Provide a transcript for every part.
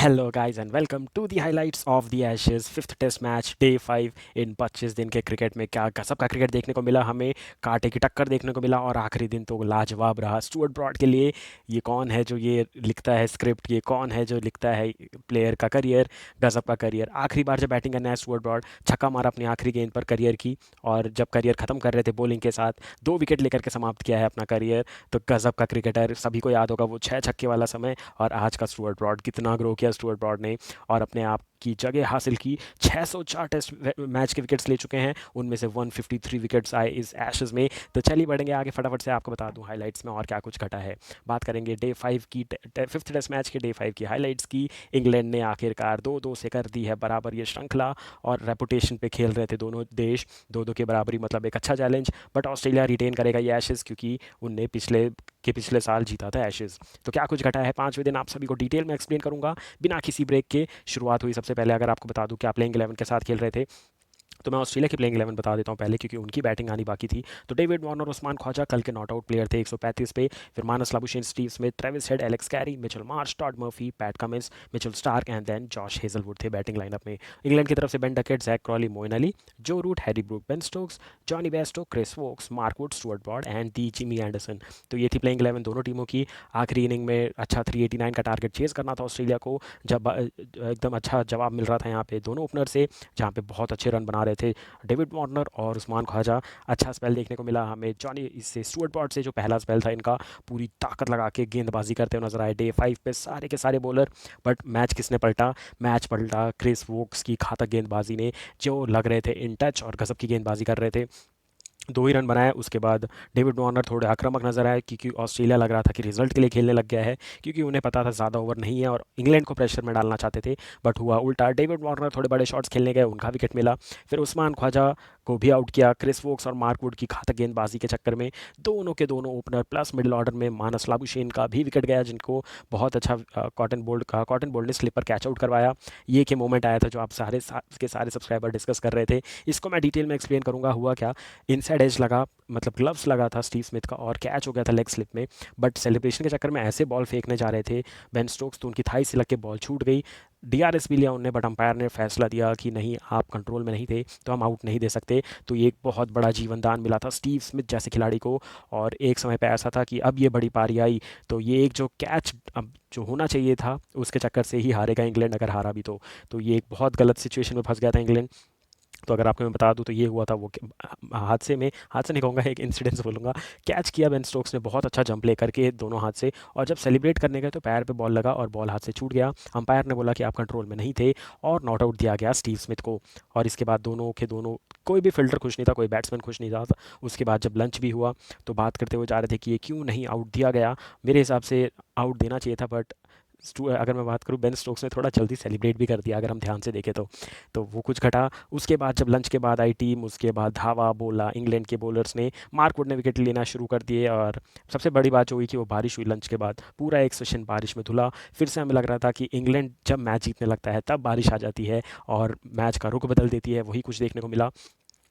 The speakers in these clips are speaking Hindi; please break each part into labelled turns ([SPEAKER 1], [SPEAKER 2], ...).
[SPEAKER 1] Hello guys and welcome to the highlights of the Ashes fifth test match day 5 इन 25 दिन के क्रिकेट में क्या गजब का क्रिकेट देखने को मिला हमें। कांटे की टक्कर देखने को मिला और आखिरी दिन तो लाजवाब रहा स्टुअर्ट ब्रॉड के लिए। ये कौन है जो ये लिखता है स्क्रिप्ट, ये कौन है जो लिखता है प्लेयर का करियर, गजब का करियर। आखिरी बार जब बैटिंग करना है स्टुअर्ट ब्रॉड छक्का मारा अपनी आखिरी गेंद पर करियर की, और जब करियर ख़त्म कर रहे थे बॉलिंग के साथ 2 विकेट लेकर के समाप्त किया है अपना करियर। तो गजब का क्रिकेटर, सभी को याद होगा वो 6 छक्के वाला समय। और आज का स्टुअर्ट ब्रॉड कितना ग्रो किया स्टुअर्ट ब्रॉड ने और अपने आप की जगह हासिल की। 604 टेस्ट मैच के विकेट्स ले चुके हैं, उनमें से 153 विकेट्स आए इस एशेज में। तो चलिए बढ़ेंगे आगे, फटाफट से आपको बता दूं हाइलाइट्स में और क्या कुछ घटा है। बात करेंगे डे 5 की, फिफ्थ टेस्ट मैच के डे 5 की हाइलाइट्स की। इंग्लैंड ने आखिरकार 2-2 से कर दी है बराबर ये श्रृंखला, और रेपुटेशन पे खेल रहे थे दोनों देश। 2-2 के बराबरी मतलब एक अच्छा चैलेंज, बट ऑस्ट्रेलिया रिटेन करेगा ये एशेज क्योंकि उनने पिछले साल जीता था एशेज। तो क्या कुछ घटा है 5वें दिन आप सभी को डिटेल में एक्सप्लेन करूंगा बिना किसी ब्रेक के। शुरुआत हुई सबसे पहले, अगर आपको बता दूं क्या प्लेइंग 11 के साथ खेल रहे थे, तो मैं ऑस्ट्रेलिया की प्लेइंग 11 बता देता हूँ पहले, क्योंकि उनकी बैटिंग आनी बाकी थी। तो डेविड वार्नर, उस्मान ख्वाजा कल के नॉट आउट प्लेयर थे 135 पे। फिर Marnus Labuschagne, Steve Smith, Travis Head, Alex Carey, Mitchell Marsh, Todd Murphy, Pat Cummins, Mitchell Starc and then Josh Hazlewood थे बैटिंग लाइनअप में। इंग्लैंड की तरफ से Ben Duckett, Zak Crawley, Moeen Ali, Joe Root, Harry Brook, Ben Stokes, Jonny Bairstow, Chris Woakes, Mark Wood, Stuart Broad and the Jimmy Anderson. तो ये थी प्लेइंग 11 दोनों टीमों की। आखिरी इनिंग में अच्छा 389 का टारगेट चेज करना था ऑस्ट्रेलिया को, जब एकदम अच्छा जवाब मिल रहा था यहाँ पे दोनों ओपनर से, जहाँ पे बहुत अच्छे रन बना रहे थे डेविड वार्नर और उस्मान ख्वाजा। अच्छा स्पेल देखने को मिला हमें जॉनी इससे स्टुअर्ट ब्रॉड से, जो पहला स्पेल था इनका, पूरी ताकत लगा के गेंदबाजी करते हुए नजर आए डे 5 पे सारे के सारे बॉलर। बट मैच किसने पलटा? मैच पलटा क्रिस वोक्स की घातक गेंदबाजी ने, जो लग रहे थे इन टच और गजब की गेंदबाजी कर रहे थे। 2 ही रन बनाए, उसके बाद डेविड वार्नर थोड़े आक्रामक नजर आए, क्योंकि ऑस्ट्रेलिया लग रहा था कि रिजल्ट के लिए खेलने लग गया है, क्योंकि उन्हें पता था ज़्यादा ओवर नहीं है और इंग्लैंड को प्रेशर में डालना चाहते थे। बट हुआ उल्टा, डेविड वार्नर थोड़े बड़े शॉट्स खेलने गए, उनका विकेट मिला। फिर उस्मान ख्वाजा को भी आउट किया क्रिस वोक्स और मार्क वुड की घातक गेंदबाजी के चक्कर में। दोनों के दोनों ओपनर प्लस मिडिल ऑर्डर में मानस लाबुशेन का भी विकेट गया, जिनको बहुत अच्छा कॉटन बोल्ड ने स्लिपर कैच आउट करवाया। ये के मोमेंट आया था जो आप के सारे सब्सक्राइबर डिस्कस कर रहे थे। इसको मैं डिटेल में एक्सप्लेन करूंगा हुआ क्या। इनसाइड एज लगा, मतलब ग्लव्स लगा था स्टीव स्मिथ का और कैच हो गया था लेग स्लिप में। बट सेलिब्रेशन के चक्कर में ऐसे बॉल फेंकने जा रहे थे बेन स्टोक्स, तो उनकी थाई से लग के बॉल छूट गई। डीआरएस भी लिया उनने, बट अंपायर ने फैसला दिया कि नहीं, आप कंट्रोल में नहीं थे तो हम आउट नहीं दे सकते। तो ये एक बहुत बड़ा जीवन दान मिला था स्टीव स्मिथ जैसे खिलाड़ी को। और एक समय पे ऐसा था कि अब ये बड़ी पारी आई, तो ये एक जो कैच अब जो होना चाहिए था उसके चक्कर से ही हारेगा इंग्लैंड, अगर हारा भी तो ये एक बहुत गलत सिचुएशन में फंस गया था इंग्लैंड। तो अगर आपको मैं बता दूं तो ये हुआ था वो हादसे नहीं कहूँगा, एक इंसिडेंस बोलूँगा। कैच किया बेन स्टोक्स ने बहुत अच्छा जंप लेकर के दोनों हाथ से, और जब सेलिब्रेट करने गए तो पैर पे बॉल लगा और बॉल हाथ से छूट गया। अंपायर ने बोला कि आप कंट्रोल में नहीं थे और नॉट आउट दिया गया स्टीव स्मिथ को। और इसके बाद दोनों के दोनों, कोई भी फील्डर खुश नहीं था, कोई बैट्समैन खुश नहीं था। उसके बाद जब लंच भी हुआ तो बात करते हुए जा रहे थे कि ये क्यों नहीं आउट दिया गया। मेरे हिसाब से आउट देना चाहिए था, बट अगर मैं बात करूँ बेन स्टोक्स ने थोड़ा जल्दी सेलिब्रेट भी कर दिया, अगर हम ध्यान से देखें तो वो कुछ घटा। उसके बाद जब लंच के बाद आई टीम, उसके बाद धावा बोला इंग्लैंड के बॉलर्स ने, मार्क वुड ने विकेट लेना शुरू कर दिए। और सबसे बड़ी बात जो हुई कि वो बारिश हुई लंच के बाद, पूरा एक सेशन बारिश में धुला। फिर से हमें लग रहा था कि इंग्लैंड जब मैच जीतने लगता है तब बारिश आ जाती है और मैच का रुख बदल देती है, वही कुछ देखने को मिला।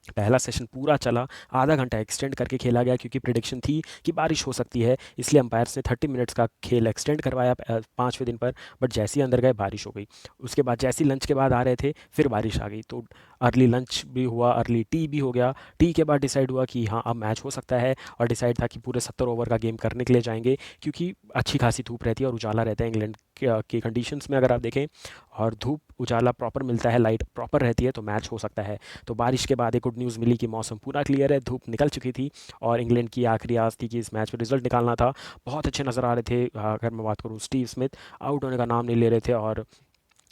[SPEAKER 1] पहला सेशन पूरा चला, आधा घंटा एक्सटेंड करके खेला गया, क्योंकि प्रिडिक्शन थी कि बारिश हो सकती है, इसलिए अंपायर्स ने 30 मिनट्स का खेल एक्सटेंड करवाया 5वें दिन पर। बट जैसे ही अंदर गए बारिश हो गई। उसके बाद जैसे ही लंच के बाद आ रहे थे फिर बारिश आ गई, तो अर्ली लंच भी हुआ, अर्ली टी भी हो गया। टी के बाद डिसाइड हुआ कि हाँ अब मैच हो सकता है, और डिसाइड था कि पूरे 70 ओवर का गेम करने के लिए जाएंगे, क्योंकि अच्छी खासी धूप रहती है और उजाला रहता है इंग्लैंड के कंडीशंस में, अगर आप देखें। और धूप उजाला प्रॉपर मिलता है, लाइट प्रॉपर रहती है, तो मैच हो सकता है। तो बारिश के बाद एक गुड न्यूज़ मिली कि मौसम पूरा क्लियर है, धूप निकल चुकी थी, और इंग्लैंड की आखिरी आस थी कि इस मैच में रिजल्ट निकालना था। बहुत अच्छे नज़र आ रहे थे। अगर मैं बात करूँ स्टीव स्मिथ आउट होने का नाम नहीं ले रहे थे, और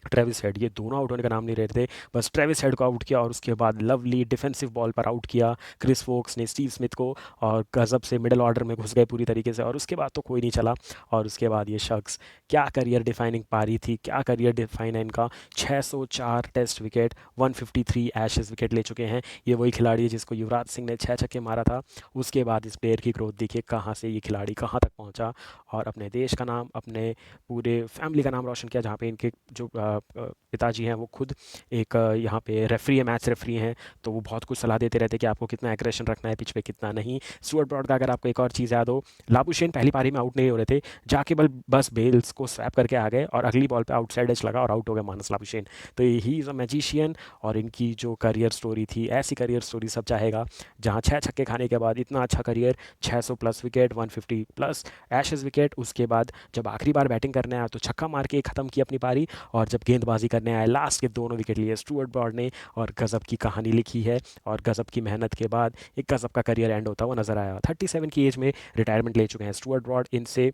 [SPEAKER 1] ट्रेविस हेड, ये दोनों आउट होने का नाम नहीं रहे थे। बस ट्रेविस हेड को आउट किया और उसके बाद लवली डिफेंसिव बॉल पर आउट किया क्रिस वोक्स ने स्टीव स्मिथ को, और गजब से मिडिल ऑर्डर में घुस गए पूरी तरीके से, और उसके बाद तो कोई नहीं चला। और उसके बाद ये शख्स, क्या करियर डिफाइनिंग पारी थी, क्या करियर डिफाइन है इनका। 604 टेस्ट विकेट, 153 एशेज विकेट ले चुके हैं। ये वही खिलाड़ी है जिसको युवराज सिंह ने 6 छक्के मारा था। उसके बाद इस प्लेयर की ग्रोथ देखिए, कहाँ से ये खिलाड़ी कहाँ तक पहुँचा, और अपने देश का नाम, अपने पूरे फैमिली का नाम रोशन किया, जहाँ पे इनके जो पिताजी हैं वो खुद एक यहाँ पे रेफरी है, मैच रेफरी हैं, तो वो बहुत कुछ सलाह देते रहते हैं कि आपको कितना एग्रेशन रखना है पिच पे, कितना नहीं। स्टुअर्ट ब्रॉड का अगर आपको एक और चीज़ याद हो, लाबुशेन पहली पारी में आउट नहीं हो रहे थे, जाके बस बेल्स को स्वैप करके आ गए और अगली बॉल पे आउटसाइड एज लगा और आउट हो गया मानस लाबुशेन। तो ही इज़ अ मैजिशियन। और इनकी जो करियर स्टोरी थी, ऐसी करियर स्टोरी सब चाहेगा, जहाँ 6 छक्के खाने के बाद इतना अच्छा career, 600 plus wicket, 150 plus Ashes wicket. उसके बाद जब आखिरी बार बैटिंग करने आया तो छक्का मार के ख़त्म की अपनी पारी, और जब गेंदबाजी करने आए लास्ट के दोनों विकेट लिए स्टुअर्ट ब्रॉड ने, और गज़ब की कहानी लिखी है। और गज़ब की मेहनत के बाद एक गज़ब का करियर एंड होता हुआ नजर आया। 37 की एज में रिटायरमेंट ले चुके हैं स्टुअर्ट ब्रॉड। इनसे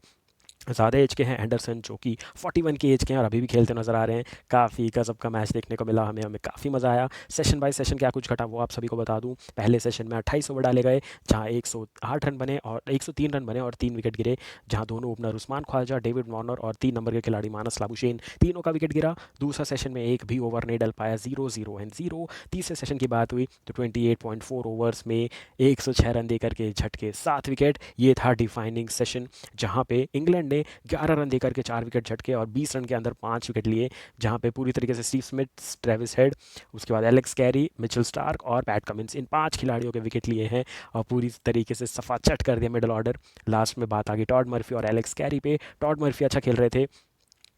[SPEAKER 1] ज़्यादा एज के हैं एंडरसन, जो कि 41 की एज के हैं और अभी भी खेलते नजर आ रहे हैं। काफ़ी गजब का मैच देखने को मिला हमें, काफ़ी मज़ा आया। सेशन बाय सेशन क्या कुछ घटा वो आप सभी को बता दूं। पहले सेशन में 28 ओवर डाले गए, जहां 108 रन बने और 103 रन बने और 3 विकेट गिरे, जहां दोनों opener Usman Khawaja, David Warner और 3 नंबर के खिलाड़ी मानस लाबुशेन, तीनों का विकेट गिरा। दूसरा सेशन में एक भी ओवर नहीं डल पाया, 0-0 एंड 0। तीसरे सेशन की बात हुई तो 28.4 ओवर्स में 106 रन देकर के झटके 7 विकेट। ये था डिफाइनिंग सेशन, जहां पे इंग्लैंड ने 11 रन देकर के 4 विकेट झटके और 20 रन के अंदर 5 विकेट लिए, जहां पे पूरी तरीके से स्टीव स्मिथ, ट्रेविस हेड, उसके बाद एलेक्स कैरी, मिचेल स्टार्क और पैट कमिंस, इन 5 खिलाड़ियों के विकेट लिए हैं और पूरी तरीके से सफा चट कर दिया मिडल ऑर्डर। लास्ट में बात आ गई टॉड मर्फी और एलेक्स कैरी पे। टॉड मर्फी अच्छा खेल रहे थे,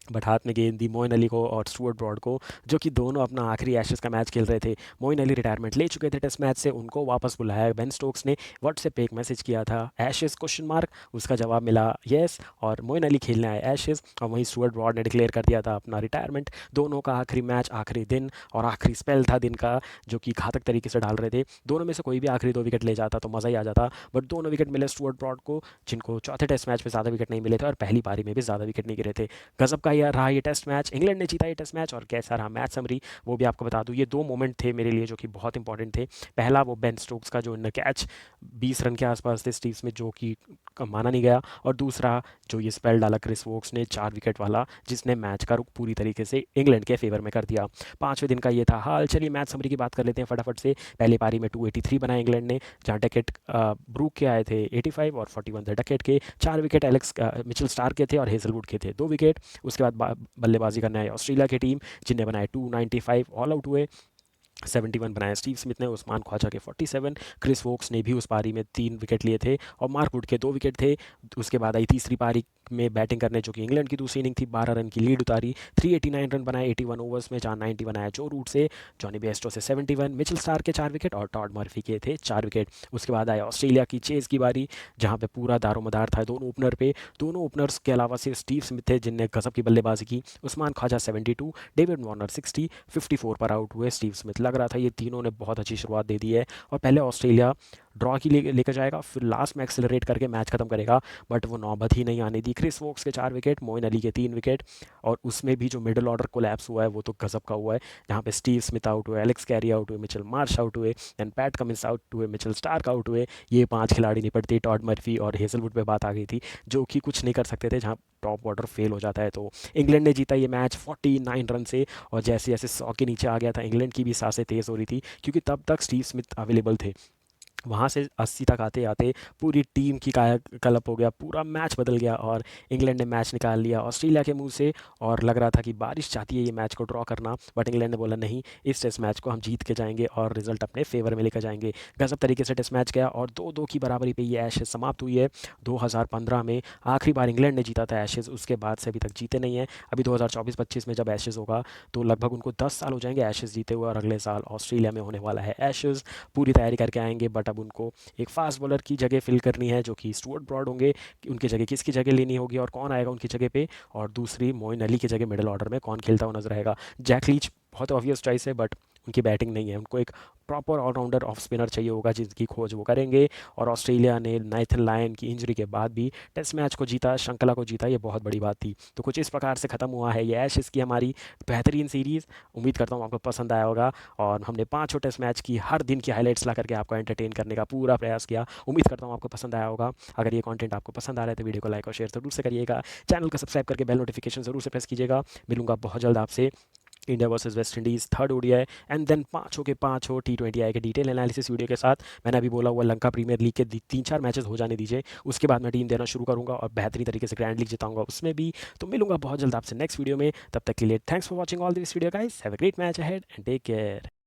[SPEAKER 1] बट हाथ में गेंद दी मोइन अली को और स्टुअर्ट ब्रॉड को, जो कि दोनों अपना आखिरी एशेज़ का मैच खेल रहे थे। मोइन अली रिटायरमेंट ले चुके थे टेस्ट मैच से, उनको वापस बुलाया। बेन स्टोक्स ने व्हाट्सएप पे एक मैसेज किया था, एशेज़ क्वेश्चन मार्क, उसका जवाब मिला येस, और मोइन अली खेलने आए एशेज़। और वहीं स्टुअर्ट ब्रॉड ने डिक्लेयर कर दिया था अपना रिटायरमेंट। दोनों का आखिरी मैच, आखिरी दिन और आखिरी स्पेल था दिन का, जो कि घातक तरीके से डाल रहे थे। दोनों में से कोई भी आखिरी 2 विकेट ले जाता तो मज़ा ही आ जाता, बट दोनों विकेट मिले स्टुअर्ट ब्रॉड को, जिनको चौथे टेस्ट मैच में ज़्यादा विकेट नहीं मिले थे और पहली पारी में भी ज़्यादा विकेट नहीं गिरे थे। गजब का यह रहा ये टेस्ट मैच, इंग्लैंड ने जीता ये टेस्ट मैच। और कैसा रहा मैच समरी वो भी आपको बता दूं। ये 2 मोमेंट थे मेरे लिए जो कि बहुत इंपॉर्टेंट थे। पहला वो बेन स्टोक्स का जो कैच 20 रन के आसपास थे स्टीव में, जो कि माना नहीं गया। और दूसरा जो ये स्पेल डाला क्रिस वोक्स ने 4 विकेट वाला, जिसने मैच का रुख पूरी तरीके से इंग्लैंड के फेवर में कर दिया। 5वें दिन का ये था हाल। चलिए मैच समरी की बात कर लेते हैं फटाफट से। पहली पारी में 283 बनाए इंग्लैंड ने, जहाँ डकेट ब्रूक के आए थे 85 और 41 थे डकेट के। 4 विकेट एलेक्स मिचेल स्टार के थे और हेजलवुड के थे 2 विकेट। उसके बाद बल्लेबाजी करने आई ऑस्ट्रेलिया की टीम, जिन्हें बनाए 295, ऑल आउट हुए। 71 बनाए स्टीव स्मिथ ने, उस्मान ख्वाजा के 47, क्रिस वोक्स ने भी उस पारी में 3 विकेट लिए थे और मार्क वुड के 2 विकेट थे। उसके बाद आई तीसरी पारी में बैटिंग करने, जो कि इंग्लैंड की दूसरी इनिंग थी। 12 रन की लीड उतारी, 389 रन बनाए 81 ओवर्स में, जहाँ 90 बनाया जो रूट से, जॉनी बेस्टो से 71, मिचेल स्टार के 4 विकेट और टॉड मर्फी के थे 4 विकेट। उसके बाद आया ऑस्ट्रेलिया की चेज की बारी, जहाँ पे पूरा दारोमदार था दोनों ओपनर पे। दोनों ओपनर्स के अलावा सिर्फ स्टीव स्मिथ थे जिनने गजब की बल्लेबाजी की। उस्मान ख्वाजा 72, डेविड वार्नर 60, 54 पर आउट हुए स्टीव स्मिथ। लग रहा था ये तीनों ने बहुत अच्छी शुरुआत दे दी है और पहले ऑस्ट्रेलिया ड्रॉ की लेकर जाएगा, फिर लास्ट में एक्सेलरेट करके मैच खत्म करेगा, बट वो नौबत ही नहीं आने दी। क्रिस वोक्स के 4 विकेट, मोइन अली के 3 विकेट, और उसमें भी जो मिडल ऑर्डर कोलैप्स हुआ है वो तो गजब का हुआ है, जहाँ पे स्टीव स्मिथ आउट हुए, एलेक्स कैरी आउट हुए, मिचेल मार्श आउट हुए, एंड पैट कमिंस आउट हुए, मिचेल स्टार्क आउट हुए। ये 5 खिलाड़ी निपटते, टॉड मर्फी और हेजलवुड पे बात आ गई थी, जो कि कुछ नहीं कर सकते थे जहाँ टॉप ऑर्डर फेल हो जाता है। तो इंग्लैंड ने जीता ये मैच 49 रन से, और जैसे जैसे 100 के नीचे आ गया था इंग्लैंड की भी सांसें तेज़ हो रही थी, क्योंकि तब तक स्टीव स्मिथ अवेलेबल थे। वहाँ से 80 तक आते आते पूरी टीम की कायाकल्प हो गया, पूरा मैच बदल गया और इंग्लैंड ने मैच निकाल लिया ऑस्ट्रेलिया के मुंह से। और लग रहा था कि बारिश चाहती है ये मैच को ड्रॉ करना, बट इंग्लैंड ने बोला नहीं, इस टेस्ट मैच को हम जीत के जाएंगे और रिजल्ट अपने फेवर में लेकर जाएंगे। गजब तरीके से टेस्ट मैच गया और 2-2 की बराबरी पे ये एशेज समाप्त हुई है। 2015 में आखिरी बार इंग्लैंड ने जीता था एशेज, उसके बाद से अभी तक जीते नहीं हैं। अभी 2024-25 में जब एशेज होगा तो लगभग उनको 10 साल हो जाएंगे एशेज जीते हुए, और अगले साल ऑस्ट्रेलिया में होने वाला है एशेज। पूरी तैयारी करके आएंगे, बट अब उनको एक फास्ट बॉलर की जगह फिल करनी है, जो कि स्टुअर्ट ब्रॉड होंगे। कि उनकी जगह किसकी जगह लेनी होगी और कौन आएगा उनकी जगह पे, और दूसरी मोइन अली की जगह मिडल ऑर्डर में कौन खेलता हुआ नजर आएगा। जैक लीच बहुत ऑब्वियस चॉइस है, बट उनकी बैटिंग नहीं है, उनको एक प्रॉपर ऑलराउंडर ऑफ स्पिनर चाहिए होगा जिसकी खोज वो करेंगे। और ऑस्ट्रेलिया ने नाथन लायन की इंजरी के बाद भी टेस्ट मैच को जीता, श्रृंखला को जीता, ये बहुत बड़ी बात थी। तो कुछ इस प्रकार से ख़त्म हुआ है ये एशेज़ की हमारी बेहतरीन सीरीज़। उम्मीद करता हूँ आपको पसंद आया होगा, और हमने 5 टेस्ट मैच की हर दिन की हाईलाइट्स ला करके आपको एंटरटेन करने का पूरा प्रयास किया। उम्मीद करता हूँ आपको पसंद आया होगा। अगर ये कंटेंट आपको पसंद आ रहा है तो वीडियो को लाइक और शेयर जरूर से करिएगा, चैनल को सब्सक्राइब करके बेल नोटिफिकेशन जरूर से प्रेस कीजिएगा। मिलूंगा बहुत जल्द आपसे India versus West Indies third ODI, and then पाँचों के पाँचों टी20 आई के डिटेल एनालिसिस वीडियो के साथ। मैंने अभी बोला हुआ लंका प्रीमियर लीग के 3-4 मैचेस हो जाने दीजिए, उसके बाद मैं टीम देना शुरू करूँगा और बेहतरीन तरीके से ग्रैंड लीग जिताऊंगा उसमें भी। तो मिलूंगा बहुत जल्द आपसे नेक्स्ट वीडियो में, तब तक के लिए thanks for watching all this video guys, have a great match ahead and take care.